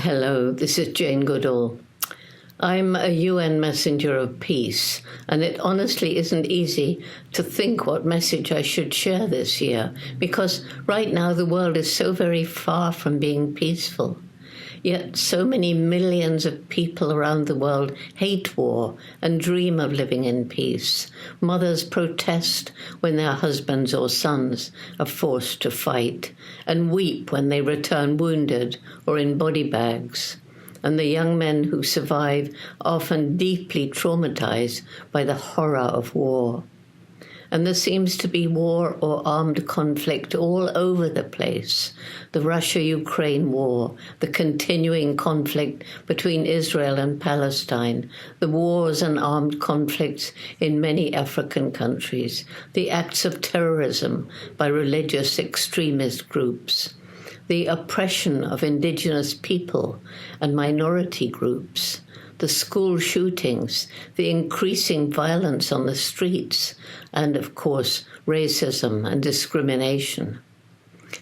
Hello, this is Jane Goodall. I'm a UN messenger of peace, and it honestly isn't easy to think what message I should share this year, because right now the world is so very far from being peaceful. Yet so many millions of people around the world hate war and dream of living in peace. Mothers protest when their husbands or sons are forced to fight, and weep when they return wounded or in body bags. And the young men who survive are often deeply traumatized by the horror of war. And there seems to be war or armed conflict all over the place. The Russia-Ukraine war, the continuing conflict between Israel and Palestine, the wars and armed conflicts in many African countries, the acts of terrorism by religious extremist groups, the oppression of indigenous people and minority groups, the school shootings, the increasing violence on the streets, and, of course, racism and discrimination.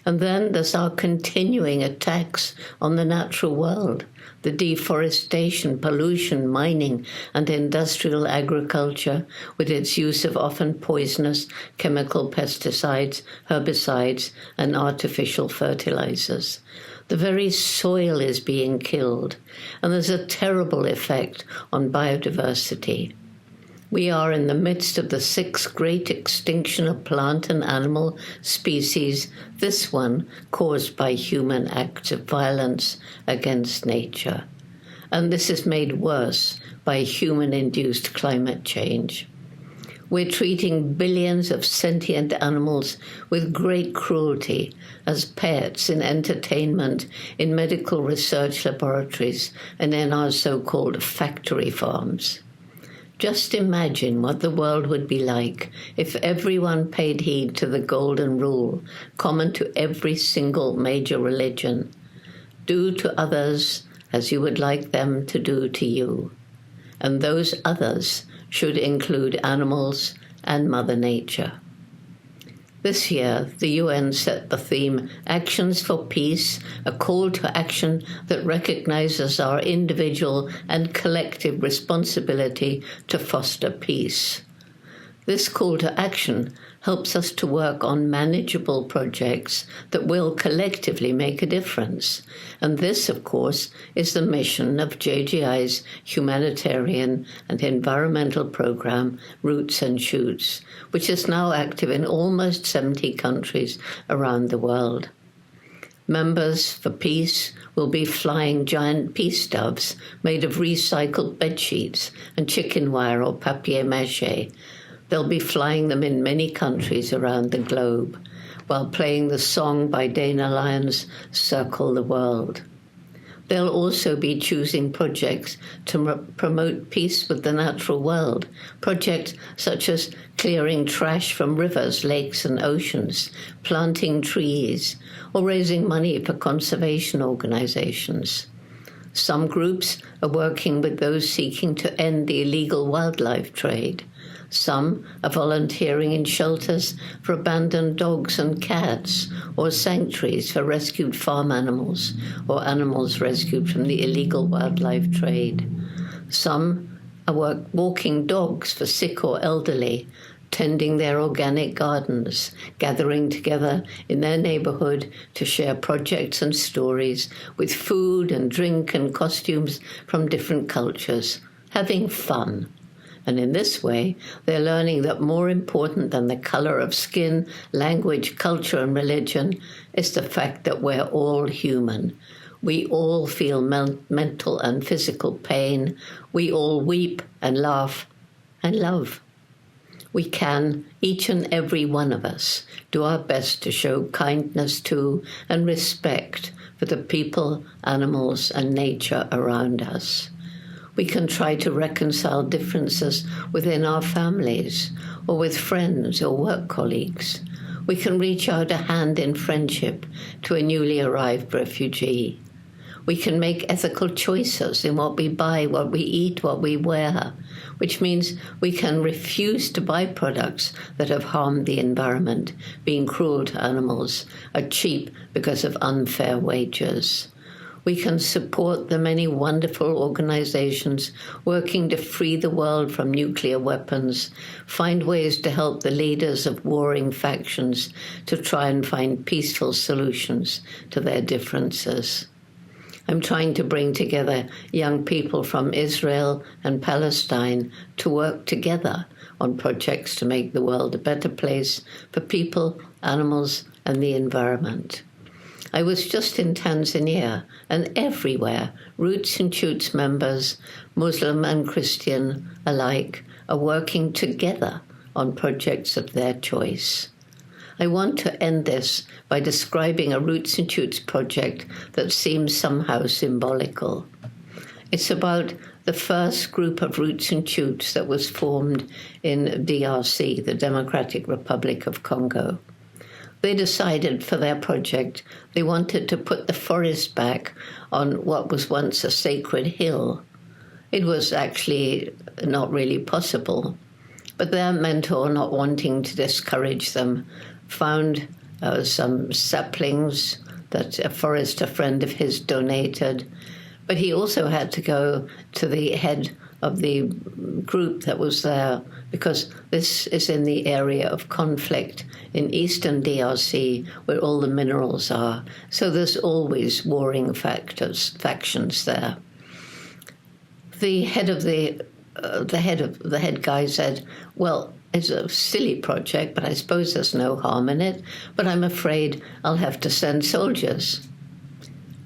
And then there's our continuing attacks on the natural world, the deforestation, pollution, mining, and industrial agriculture with its use of often poisonous chemical pesticides, herbicides, and artificial fertilizers. The very soil is being killed, and there's a terrible effect on biodiversity. We are in the midst of the sixth great extinction of plant and animal species, this one caused by human acts of violence against nature. And this is made worse by human-induced climate change. We're treating billions of sentient animals with great cruelty as pets in entertainment, in medical research laboratories, and in our so-called factory farms. Just imagine what the world would be like if everyone paid heed to the golden rule, common to every single major religion. Do to others as you would like them to do to you. And those others should include animals and Mother Nature. This year, the UN set the theme, Actions for Peace, a call to action that recognizes our individual and collective responsibility to foster peace. This call to action helps us to work on manageable projects that will collectively make a difference. And this, of course, is the mission of JGI's humanitarian and environmental program, Roots and Shoots, which is now active in almost 70 countries around the world. Members for Peace will be flying giant peace doves made of recycled bedsheets and chicken wire or papier-mâché. They'll be flying them in many countries around the globe, while playing the song by Dana Lyons, Circle the World. They'll also be choosing projects to promote peace with the natural world, projects such as clearing trash from rivers, lakes, and oceans, planting trees, or raising money for conservation organizations. Some groups are working with those seeking to end the illegal wildlife trade. Some are volunteering in shelters for abandoned dogs and cats, or sanctuaries for rescued farm animals, or animals rescued from the illegal wildlife trade. Some are walking dogs for sick or elderly, tending their organic gardens, gathering together in their neighborhood to share projects and stories with food and drink and costumes from different cultures, having fun. And in this way, they're learning that more important than the color of skin, language, culture, and religion is the fact that we're all human. We all feel mental and physical pain. We all weep and laugh and love. We can, each and every one of us, do our best to show kindness to and respect for the people, animals, and nature around us. We can try to reconcile differences within our families or with friends or work colleagues. We can reach out a hand in friendship to a newly arrived refugee. We can make ethical choices in what we buy, what we eat, what we wear, which means we can refuse to buy products that have harmed the environment, being cruel to animals, are cheap because of unfair wages. We can support the many wonderful organizations working to free the world from nuclear weapons, find ways to help the leaders of warring factions to try and find peaceful solutions to their differences. I'm trying to bring together young people from Israel and Palestine to work together on projects to make the world a better place for people, animals, and the environment. I was just in Tanzania, and everywhere, Roots and Shoots members, Muslim and Christian alike, are working together on projects of their choice. I want to end this by describing a Roots and Shoots project that seems somehow symbolical. It's about the first group of Roots and Shoots that was formed in DRC, the Democratic Republic of Congo. They decided for their project they wanted to put the forest back on what was once a sacred hill. It was actually not really possible, but their mentor, not wanting to discourage them, found some saplings that a forester friend of his donated, but he also had to go to the head of the group that was there, because this is in the area of conflict in eastern DRC where all the minerals are. So there's always warring factions there. The head guy said, well, it's a silly project, but I suppose there's no harm in it, but I'm afraid I'll have to send soldiers.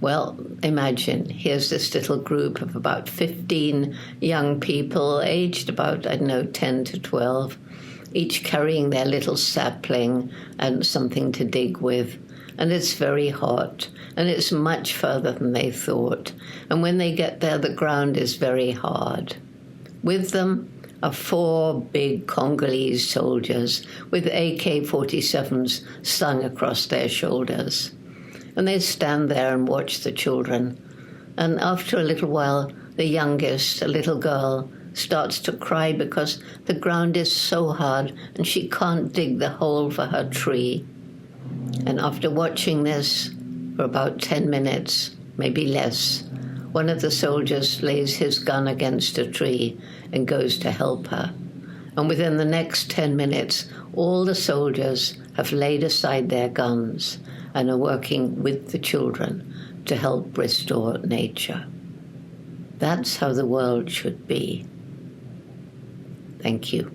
Well, imagine, here's this little group of about 15 young people, aged about, 10 to 12, each carrying their little sapling and something to dig with. And it's very hot, and it's much further than they thought. And when they get there, the ground is very hard. With them are 4 big Congolese soldiers with AK-47s slung across their shoulders. And they stand there and watch the children. And after a little while, the youngest, a little girl, starts to cry because the ground is so hard and she can't dig the hole for her tree. And after watching this for about 10 minutes, maybe less, one of the soldiers lays his gun against a tree and goes to help her. And within the next 10 minutes, all the soldiers have laid aside their guns and are working with the children to help restore nature. That's how the world should be. Thank you.